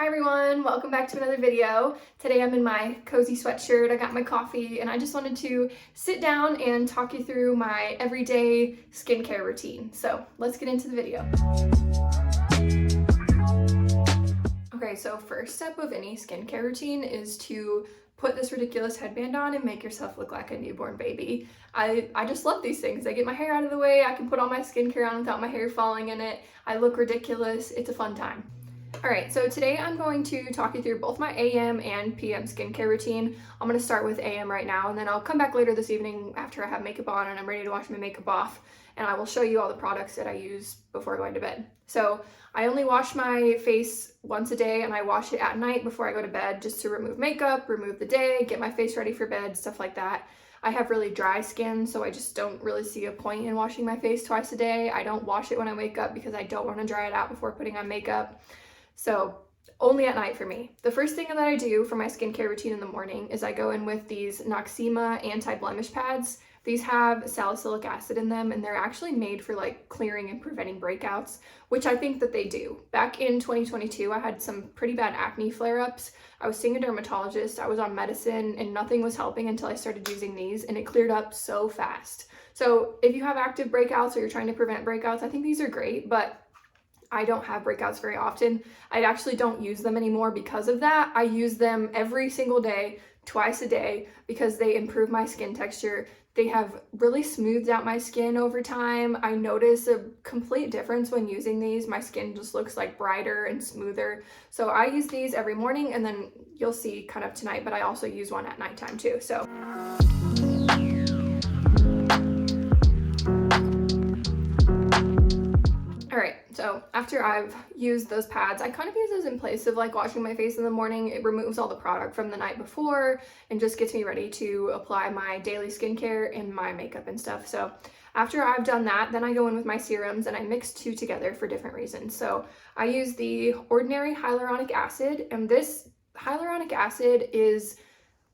Hi everyone, welcome back to another video. Today I'm in my cozy sweatshirt, I got my coffee, and I just wanted to sit down and talk you through my everyday skincare routine. So let's get into the video. Okay, so first step of any skincare routine is to put this ridiculous headband on and make yourself look like a newborn baby. I just love these things. I get my hair out of the way, I can put all my skincare on without my hair falling in it. I look ridiculous, it's a fun time. Alright, so today I'm going to talk you through both my AM and PM skincare routine. I'm going to start with AM right now, and then I'll come back later this evening after I have makeup on and I'm ready to wash my makeup off, and I will show you all the products that I use before going to bed. So I only wash my face once a day, and I wash it at night before I go to bed just to remove makeup, remove the day, get my face ready for bed, stuff like that. I have really dry skin, so I just don't really see a point in washing my face twice a day. I don't wash it when I wake up because I don't want to dry it out before putting on makeup. So only at night for me. The first thing that I do for my skincare routine in the morning is I go in with these Noxzema anti-blemish pads. These have salicylic acid in them, and they're actually made for like clearing and preventing breakouts, which I think that they do. Back in 2022, I had some pretty bad acne flare-ups. I was seeing a dermatologist, I was on medicine, and nothing was helping until I started using these, and it cleared up so fast. So if you have active breakouts or you're trying to prevent breakouts, I think these are great, but I don't have breakouts very often. I actually don't use them anymore because of that. I use them every single day, twice a day, because they improve my skin texture. They have really smoothed out my skin over time. I notice a complete difference when using these. My skin just looks like brighter and smoother. So I use these every morning, and then you'll see kind of tonight, but I also use one at nighttime too. So alright, so after I've used those pads, I kind of use those in place of like washing my face in the morning. It removes all the product from the night before and just gets me ready to apply my daily skincare and my makeup and stuff. So after I've done that, then I go in with my serums and I mix two together for different reasons. So I use the ordinary hyaluronic acid, and this hyaluronic acid is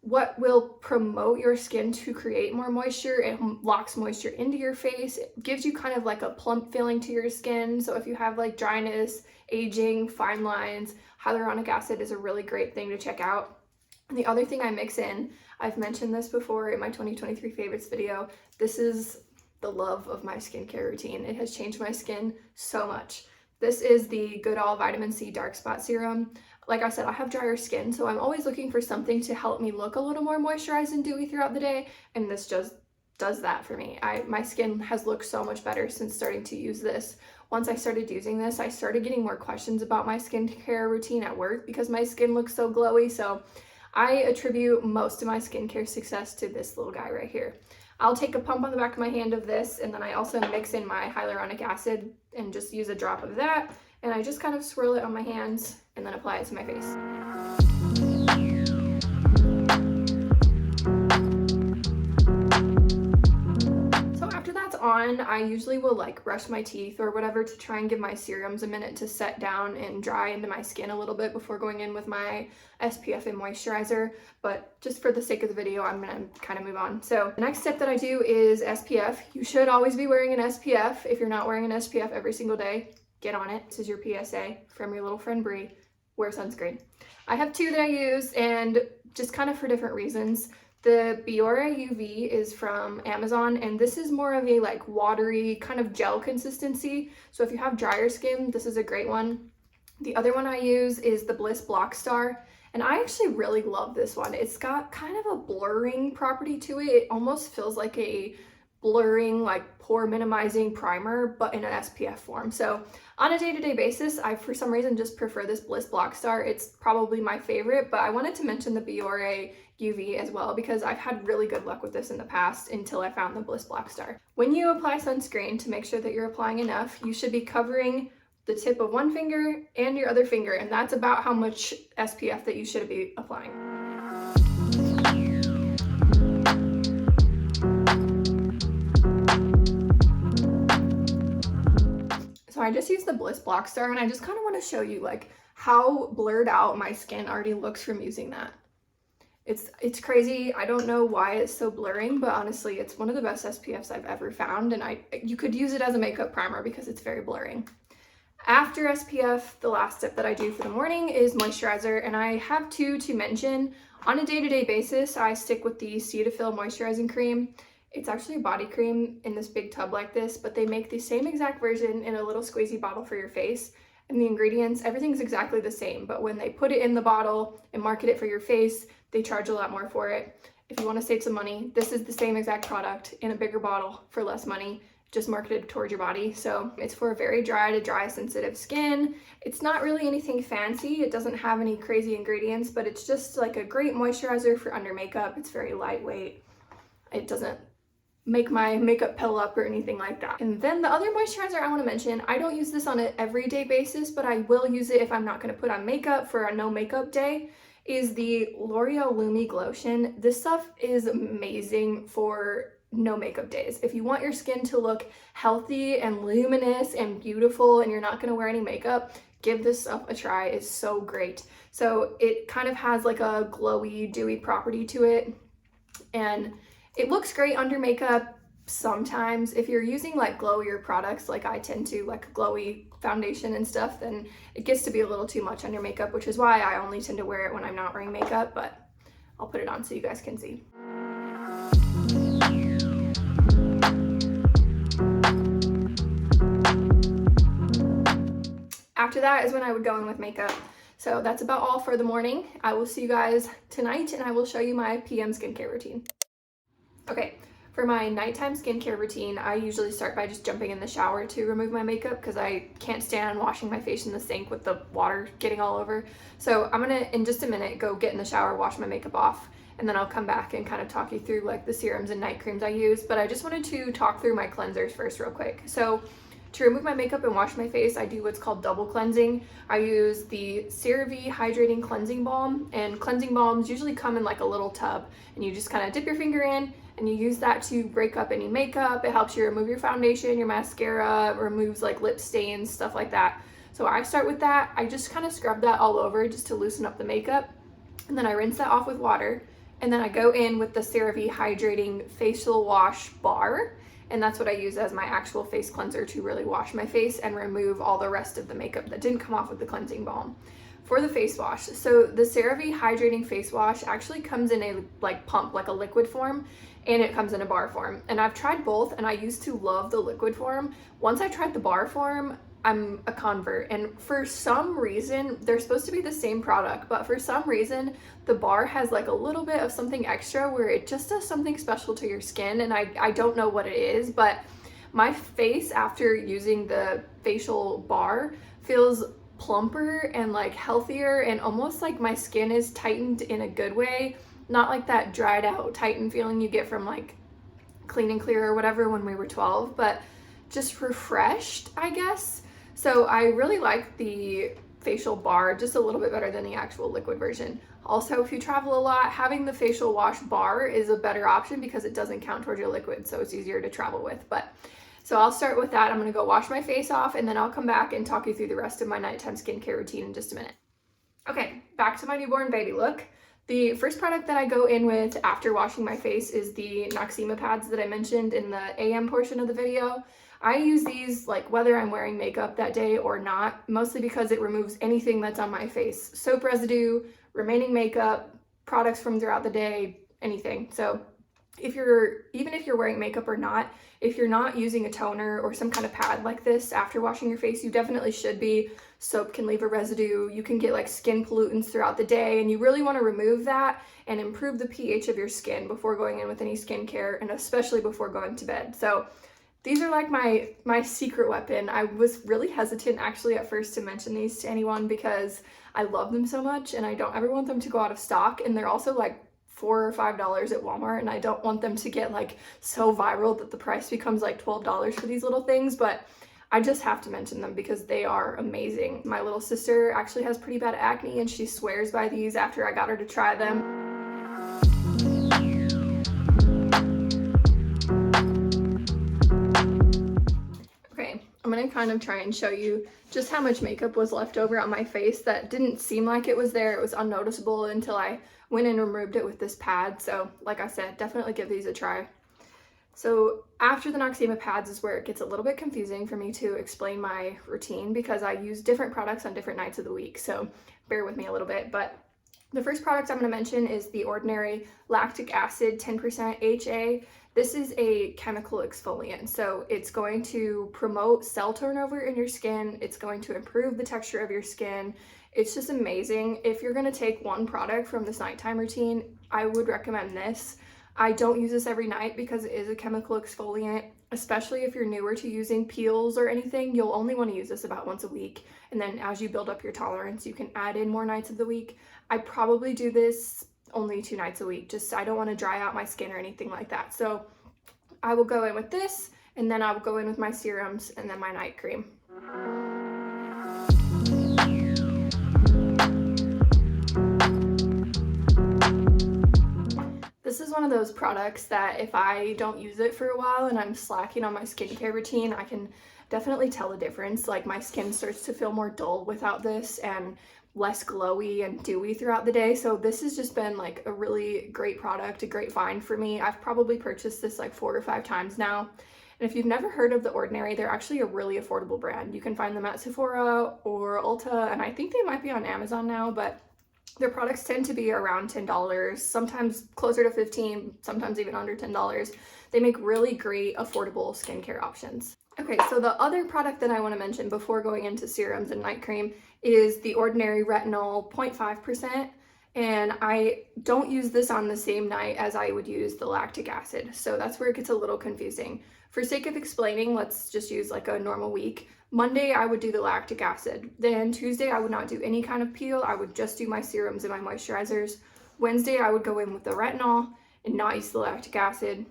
what will promote your skin to create more moisture. It locks moisture into your face. It gives you kind of like a plump feeling to your skin. So if you have like dryness, aging, fine lines, hyaluronic acid is a really great thing to check out. And the other thing I mix in, I've mentioned this before in my 2023 favorites video, this is the love of my skincare routine. It has changed my skin so much. This is the Good All Vitamin C Dark Spot Serum. Like I said, I have drier skin, so I'm always looking for something to help me look a little more moisturized and dewy throughout the day, and this just does that for me. My skin has looked so much better since starting to use this. Once I started using this, I started getting more questions about my skincare routine at work because my skin looks so glowy, so I attribute most of my skincare success to this little guy right here. I'll take a pump on the back of my hand of this, and then I also mix in my hyaluronic acid and just use a drop of that, and I just kind of swirl it on my hands and then apply it to my face. So after that's on, I usually will like brush my teeth or whatever to try and give my serums a minute to set down and dry into my skin a little bit before going in with my SPF and moisturizer, but just for the sake of the video, I'm gonna kind of move on. So the next step that I do is SPF. You should always be wearing an SPF. If you're not wearing an SPF every single day, get on it. This is your PSA from your little friend Brie. Wear sunscreen. I have two that I use, and just kind of for different reasons. The Biore UV is from Amazon, and this is more of a like watery kind of gel consistency. So if you have drier skin, this is a great one. The other one I use is the Bliss Block Star, and I actually really love this one. It's got kind of a blurring property to it. It almost feels like a blurring, like pore minimizing primer, but in an SPF form. So on a day-to-day basis, I for some reason just prefer this Bliss Block Star. It's probably my favorite, but I wanted to mention the Biore UV as well because I've had really good luck with this in the past until I found the Bliss Block Star. When you apply sunscreen, to make sure that you're applying enough, you should be covering the tip of one finger and your other finger, and that's about how much SPF that you should be applying. So I just used the Bliss Block Star, and I just kind of want to show you like how blurred out my skin already looks from using that. It's crazy. I don't know why it's so blurring, but honestly, it's one of the best SPFs I've ever found, and you could use it as a makeup primer because it's very blurring. After SPF, the last step that I do for the morning is moisturizer, and I have two to mention. On a day-to-day basis, I stick with the Cetaphil moisturizing cream. It's actually a body cream in this big tub like this, but they make the same exact version in a little squeezy bottle for your face. And the ingredients, everything's exactly the same, but when they put it in the bottle and market it for your face, they charge a lot more for it. If you want to save some money, this is the same exact product in a bigger bottle for less money, just marketed towards your body. So it's for very dry to dry sensitive skin. It's not really anything fancy. It doesn't have any crazy ingredients, but it's just like a great moisturizer for under makeup. It's very lightweight. It doesn't make my makeup pill up or anything like that. And then the other moisturizer I want to mention, I don't use this on an everyday basis, but I will use it if I'm not going to put on makeup for a no makeup day, is the L'Oreal Lumi Glotion. This stuff is amazing for no makeup days. If you want your skin to look healthy and luminous and beautiful and you're not going to wear any makeup, give this stuff a try. It's so great. So it kind of has like a glowy, dewy property to it, and it looks great under makeup sometimes. If you're using like glowier products, like I tend to, like glowy foundation and stuff, then it gets to be a little too much under makeup, which is why I only tend to wear it when I'm not wearing makeup, but I'll put it on so you guys can see. After that is when I would go in with makeup. So that's about all for the morning. I will see you guys tonight, and I will show you my PM skincare routine. Okay, for my nighttime skincare routine, I usually start by just jumping in the shower to remove my makeup because I can't stand washing my face in the sink with the water getting all over. So I'm gonna, in just a minute, go get in the shower, wash my makeup off, and then I'll come back and kind of talk you through like the serums and night creams I use. But I just wanted to talk through my cleansers first real quick. So to remove my makeup and wash my face, I do what's called double cleansing. I use the CeraVe Hydrating Cleansing Balm, and cleansing balms usually come in like a little tub, and you just kind of dip your finger in and you use that to break up any makeup. It helps you remove your foundation, your mascara, removes like lip stains, stuff like that. So I start with that. I just kind of scrub that all over just to loosen up the makeup, and then I rinse that off with water, and then I go in with the CeraVe Hydrating Facial Wash Bar. And that's what I use as my actual face cleanser to really wash my face and remove all the rest of the makeup that didn't come off with the cleansing balm. For the face wash, so the CeraVe Hydrating Face Wash actually comes in a like pump, like a liquid form, and it comes in a bar form. And I've tried both, and I used to love the liquid form. Once I tried the bar form, I'm a convert, and for some reason, they're supposed to be the same product, but for some reason, the bar has like a little bit of something extra where it just does something special to your skin, and I don't know what it is, but my face after using the facial bar feels plumper and like healthier, and almost like my skin is tightened in a good way, not like that dried out tightened feeling you get from like Clean and Clear or whatever when we were 12, but just refreshed, I guess. So I really like the facial bar just a little bit better than the actual liquid version. Also, if you travel a lot, having the facial wash bar is a better option because it doesn't count towards your liquid, so it's easier to travel with. But so I'll start with that. I'm gonna go wash my face off, and then I'll come back and talk you through the rest of my nighttime skincare routine in just a minute. Okay, back to my newborn baby look. The first product that I go in with after washing my face is the Noxzema pads that I mentioned in the AM portion of the video. I use these like whether I'm wearing makeup that day or not, mostly because it removes anything that's on my face. Soap residue, remaining makeup, products from throughout the day, anything. So even if you're wearing makeup or not, if you're not using a toner or some kind of pad like this after washing your face, you definitely should be. Soap can leave a residue. You can get like skin pollutants throughout the day, and you really want to remove that and improve the pH of your skin before going in with any skincare, and especially before going to bed. So these are like my secret weapon. I was really hesitant actually at first to mention these to anyone because I love them so much and I don't ever want them to go out of stock, and they're also like $4 or $5 at Walmart, and I don't want them to get like so viral that the price becomes like $12 for these little things, but I just have to mention them because they are amazing. My little sister actually has pretty bad acne, and she swears by these after I got her to try them. Okay, I'm gonna kind of try and show you just how much makeup was left over on my face that didn't seem like it was there. It was unnoticeable until I went and removed it with this pad. So like I said, definitely give these a try. So after the Noxzema pads is where it gets a little bit confusing for me to explain my routine because I use different products on different nights of the week. So bear with me a little bit. But the first product I'm going to mention is the Ordinary Lactic Acid 10% HA. This is a chemical exfoliant, so it's going to promote cell turnover in your skin. It's going to improve the texture of your skin. It's just amazing. If you're going to take one product from this nighttime routine, I would recommend this. I don't use this every night because it is a chemical exfoliant, especially if you're newer to using peels or anything. You'll only want to use this about once a week, and then as you build up your tolerance, you can add in more nights of the week. I probably do this only 2 nights a week, just I don't want to dry out my skin or anything like that. So I will go in with this, and then I will go in with my serums and then my night cream. This is one of those products that if I don't use it for a while and I'm slacking on my skincare routine, I can definitely tell the difference. Like my skin starts to feel more dull without this and less glowy and dewy throughout the day. So this has just been like a really great product, a great find for me. I've probably purchased this like 4 or 5 times now. And if you've never heard of The Ordinary, they're actually a really affordable brand. You can find them at Sephora or Ulta, and I think they might be on Amazon now, but their products tend to be around $10, sometimes closer to $15, sometimes even under $10. They make really great affordable skincare options. Okay, so the other product that I want to mention before going into serums and night cream is the Ordinary Retinol 0.5%. And I don't use this on the same night as I would use the lactic acid. So that's where it gets a little confusing. For sake of explaining, let's just use like a normal week. Monday, I would do the lactic acid. Then Tuesday, I would not do any kind of peel. I would just do my serums and my moisturizers. Wednesday, I would go in with the retinol and not use the lactic acid.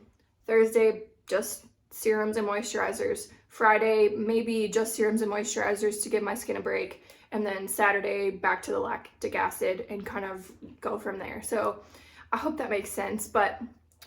Thursday, just serums and moisturizers. Friday, maybe just serums and moisturizers to give my skin a break. And then Saturday, back to the lactic acid and kind of go from there. So I hope that makes sense, but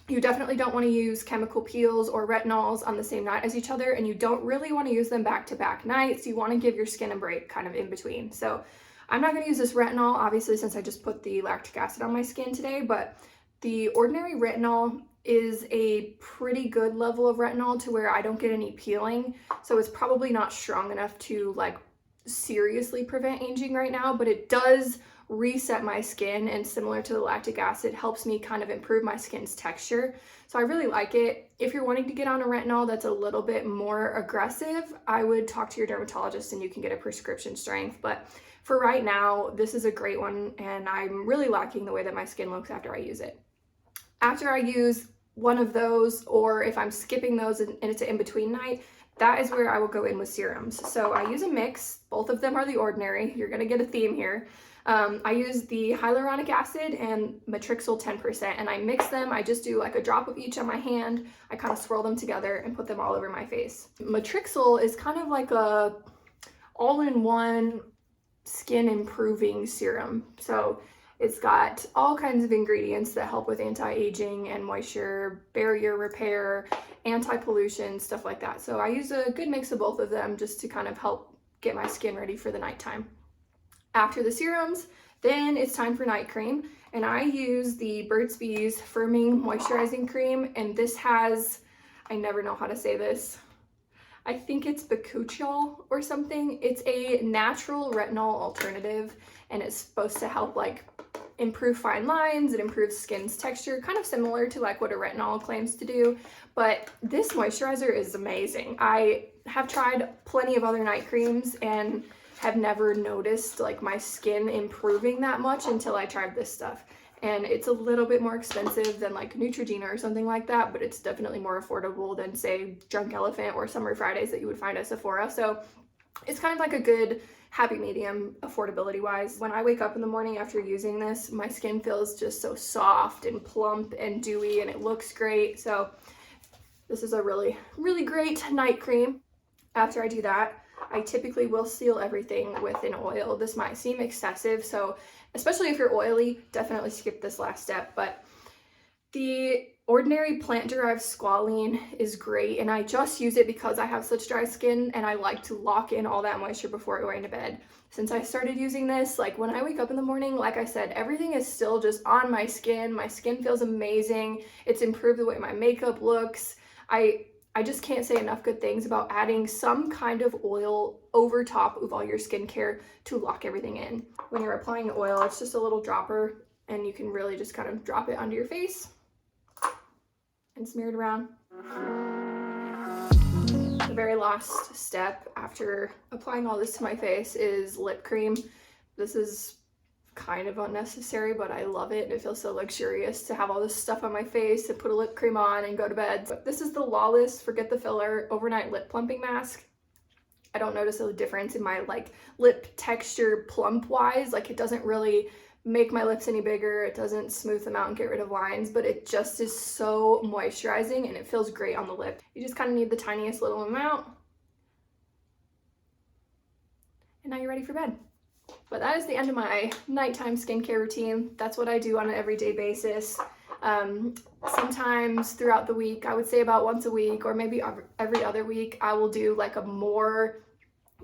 you definitely don't want to use chemical peels or retinols on the same night as each other, and you don't really want to use them back-to-back nights. You want to give your skin a break kind of in between. So I'm not going to use this retinol, obviously, since I just put the lactic acid on my skin today, but the Ordinary Retinol is a pretty good level of retinol to where I don't get any peeling. So it's probably not strong enough to like seriously prevent aging right now, but it does reset my skin, and similar to the lactic acid, helps me kind of improve my skin's texture. So I really like it. If you're wanting to get on a retinol that's a little bit more aggressive, I would talk to your dermatologist and you can get a prescription strength. But for right now, this is a great one, and I'm really liking the way that my skin looks after I use it. After I use one of those, or if I'm skipping those and it's an in-between night, that is where I will go in with serums. So I use a mix. Both of them are the Ordinary. You're gonna get a theme here. I use the hyaluronic acid and matrixyl 10%, and I mix them. I just do like a drop of each on my hand. I kind of swirl them together and put them all over my face. Matrixyl is kind of like a all-in-one skin improving serum. So it's got all kinds of ingredients that help with anti-aging and moisture, barrier repair, anti-pollution, stuff like that. So I use a good mix of both of them just to kind of help get my skin ready for the nighttime. After the serums, then it's time for night cream, and I use the Burts Bees Firming Moisturizing Cream, and this has, I never know how to say this, I think it's bakuchiol or something. It's a natural retinol alternative, and it's supposed to help like improve fine lines, it improves skin's texture, kind of similar to like what a retinol claims to do. But this moisturizer is amazing. I have tried plenty of other night creams and have never noticed like my skin improving that much until I tried this stuff. And it's a little bit more expensive than like Neutrogena or something like that, but it's definitely more affordable than say Drunk Elephant or Summer Fridays that you would find at Sephora. So it's kind of like a good happy medium affordability wise. When I wake up in the morning after using this, my skin feels just so soft and plump and dewy, and it looks great. So this is a really, really great night cream. After I do that, I typically will seal everything with an oil. This might seem excessive, so especially if you're oily, definitely skip this last step. But the Ordinary plant-derived squalene is great, and I just use it because I have such dry skin and I like to lock in all that moisture before going to bed. Since I started using this, like when I wake up in the morning, like I said, everything is still just on my skin. My skin feels amazing. It's improved the way my makeup looks. I just can't say enough good things about adding some kind of oil over top of all your skincare to lock everything in. When you're applying the oil, it's just a little dropper, and you can really just kind of drop it onto your face and smear it around. The very last step after applying all this to my face is lip cream. This is kind of unnecessary, but I love it. It feels so luxurious to have all this stuff on my face and put a lip cream on and go to bed. But this is the Lawless Forget the Filler Overnight Lip Plumping Mask. I don't notice a difference in my like lip texture plump wise. Like, it doesn't really make my lips any bigger. It doesn't smooth them out and get rid of lines, but it just is so moisturizing and it feels great on the lip. You just kind of need the tiniest little amount. And now you're ready for bed. But that is the end of my nighttime skincare routine. That's what I do on an everyday basis. Sometimes throughout the week, I would say about once a week or maybe every other week, I will do like a more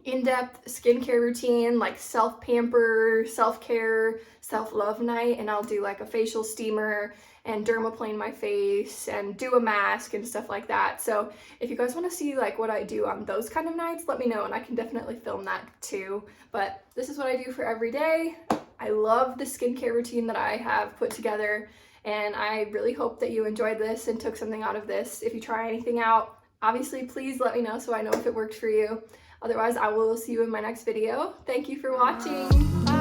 in-depth skincare routine, like self-pamper, self-care, self-love night, and I'll do like a facial steamer and dermaplane my face and do a mask and stuff like that. So if you guys want to see like what I do on those kind of nights, let me know and I can definitely film that too. But this is what I do for every day. I love the skincare routine that I have put together, and I really hope that you enjoyed this and took something out of this. If you try anything out, obviously please let me know so I know if it worked for you. Otherwise, I will see you in my next video. Thank you for watching. Bye.